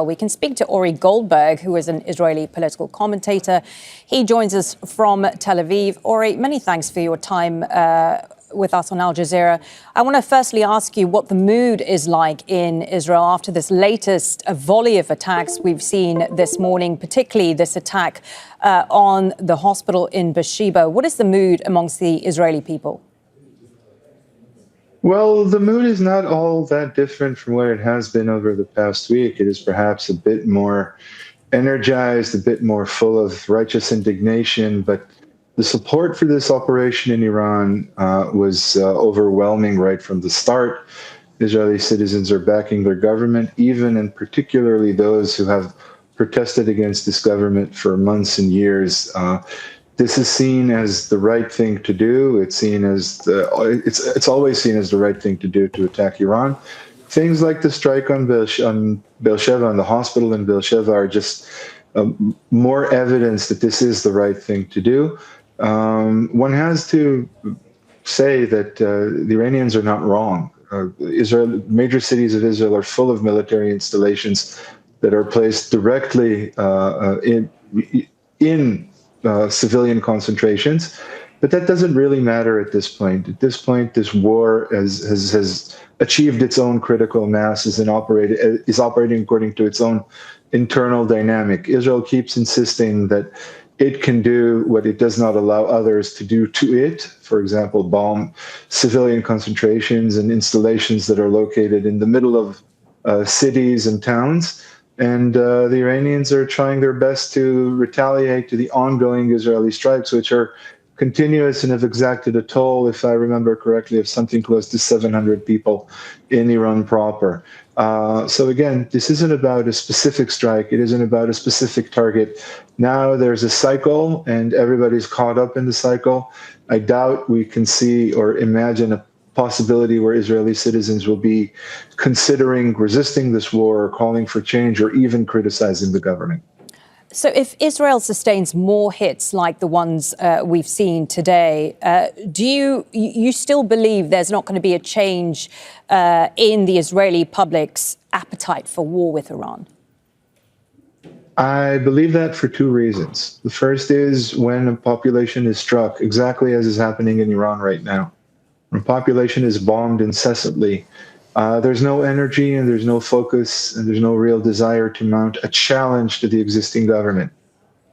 We can speak to Ori Goldberg, who is an Israeli political commentator. He joins us from Tel Aviv. Ori, many thanks for your time with us on Al Jazeera. I want to firstly ask you what the mood is like in Israel after this latest volley of attacks we've seen this morning, particularly this attack on the hospital in Be'er Sheva. What is the mood amongst the Israeli people? Well, the mood is not all that different from what it has been over the past week. It is perhaps a bit more energized, a bit more full of righteous indignation, but the support for this operation in Iran was overwhelming right from the start. Israeli citizens are backing their government, even and particularly those who have protested against this government for months and years. This is seen as the right thing to do. It's always seen as the right thing to do to attack Iran. Things like the strike on Be'er Sheva, on the hospital in Be'er Sheva, are just more evidence that this is the right thing to do. One has to say that the Iranians are not wrong. Major cities of Israel are full of military installations that are placed directly in civilian concentrations, but that doesn't really matter at this point. At this point, this war has achieved its own critical mass, is operating according to its own internal dynamic. Israel keeps insisting that it can do what it does not allow others to do to it. For example, bomb civilian concentrations and installations that are located in the middle of cities and towns. And the Iranians are trying their best to retaliate to the ongoing Israeli strikes, which are continuous and have exacted a toll, if I remember correctly, of something close to 700 people in Iran proper. So again, this isn't about a specific strike. It isn't about a specific target. Now there's a cycle, and everybody's caught up in the cycle. I doubt we can see or imagine a possibility where Israeli citizens will be considering resisting this war or calling for change or even criticizing the government. So if Israel sustains more hits like the ones we've seen today, do you still believe there's not going to be a change in the Israeli public's appetite for war with Iran? I believe that for two reasons. The first is when a population is struck, exactly as is happening in Iran right now. When population is bombed incessantly, there's no energy and there's no focus and there's no real desire to mount a challenge to the existing government.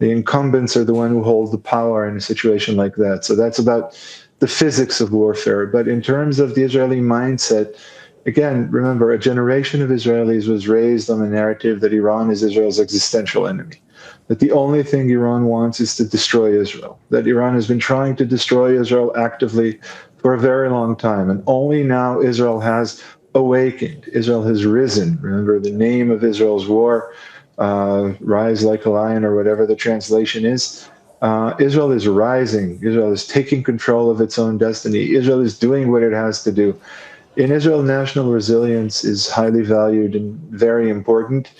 The incumbents are the one who hold the power in a situation like that. So that's about the physics of warfare. But in terms of the Israeli mindset, again, remember, a generation of Israelis was raised on the narrative that Iran is Israel's existential enemy, that the only thing Iran wants is to destroy Israel, that Iran has been trying to destroy Israel actively for a very long time, and only now Israel has awakened. Israel has risen. Remember the name of Israel's war, Rise Like a Lion, or whatever the translation is. Israel is rising. Israel is taking control of its own destiny. Israel is doing what it has to do. In Israel, national resilience is highly valued and very important.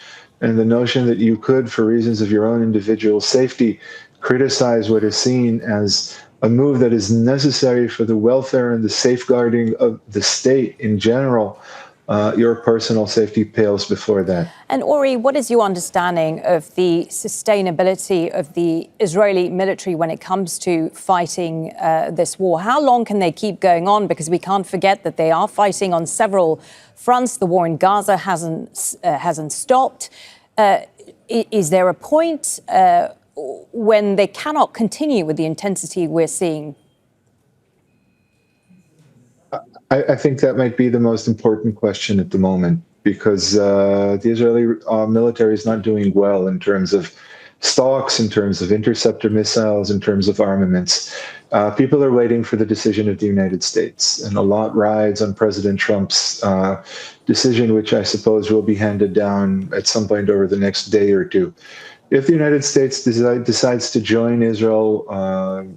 And the notion that you could, for reasons of your own individual safety, criticize what is seen as a move that is necessary for the welfare and the safeguarding of the state in general, your personal safety pales before that. And Ori, what is your understanding of the sustainability of the Israeli military when it comes to fighting this war? How long can they keep going on? Because we can't forget that they are fighting on several fronts. The war in Gaza hasn't stopped. Is there a point when they cannot continue with the intensity we're seeing? I think that might be the most important question at the moment, because the Israeli military is not doing well in terms of stocks, in terms of interceptor missiles, in terms of armaments. People are waiting for the decision of the United States, and a lot rides on President Trump's decision, which I suppose will be handed down at some point over the next day or two. If the United States decides to join Israel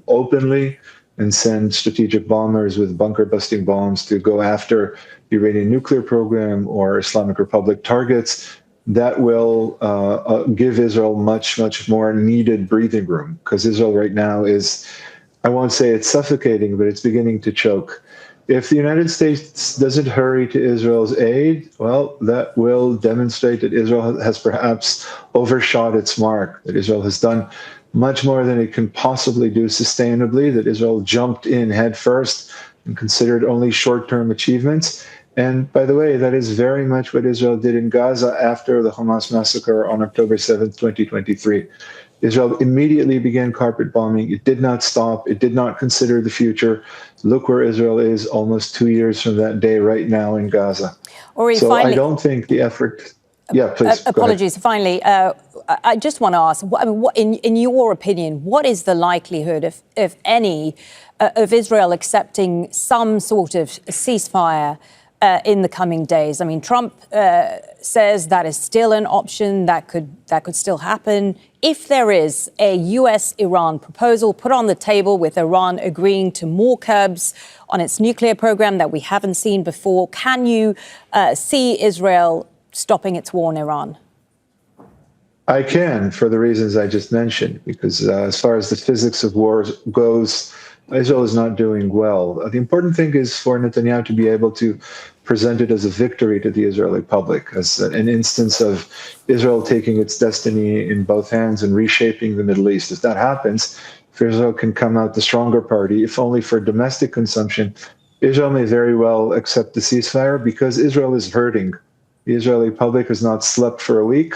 openly and send strategic bombers with bunker-busting bombs to go after the Iranian nuclear program or Islamic Republic targets, that will give Israel much, much more needed breathing room, because Israel right now is, I won't say it's suffocating, but it's beginning to choke. If the United States doesn't hurry to Israel's aid, well, that will demonstrate that Israel has perhaps overshot its mark, that Israel has done much more than it can possibly do sustainably, that Israel jumped in headfirst and considered only short-term achievements. And by the way, that is very much what Israel did in Gaza after the Hamas massacre on October 7th, 2023. Israel immediately began carpet bombing. It did not stop. It did not consider the future. Look where Israel is almost 2 years from that day right now in Gaza. Ori, So finally, I don't think the effort... Yeah, please. Apologies. Finally, I just want to ask, in your opinion, what is the likelihood, if any, of Israel accepting some sort of ceasefire in the coming days? I mean, Trump says that is still an option that could still happen. If there is a US-Iran proposal put on the table with Iran agreeing to more curbs on its nuclear program that we haven't seen before, can you see Israel stopping its war in Iran? I can, for the reasons I just mentioned, because as far as the physics of war goes, Israel is not doing well. The important thing is for Netanyahu to be able to present it as a victory to the Israeli public, as an instance of Israel taking its destiny in both hands and reshaping the Middle East. If that happens, if Israel can come out the stronger party, if only for domestic consumption, Israel may very well accept the ceasefire because Israel is hurting. The Israeli public has not slept for a week.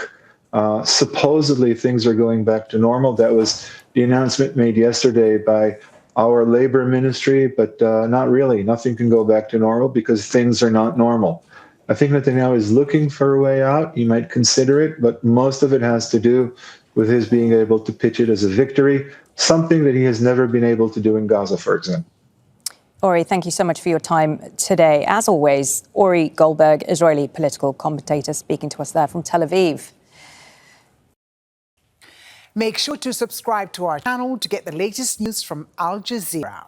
Supposedly things are going back to normal. That was the announcement made yesterday by our labor ministry, but not really. Nothing can go back to normal because things are not normal. I think Netanyahu is looking for a way out. He might consider it, but most of it has to do with his being able to pitch it as a victory, something that he has never been able to do in Gaza, for example. Ori, thank you so much for your time today. As always, Ori Goldberg, Israeli political commentator, speaking to us there from Tel Aviv. Make sure to subscribe to our channel to get the latest news from Al Jazeera.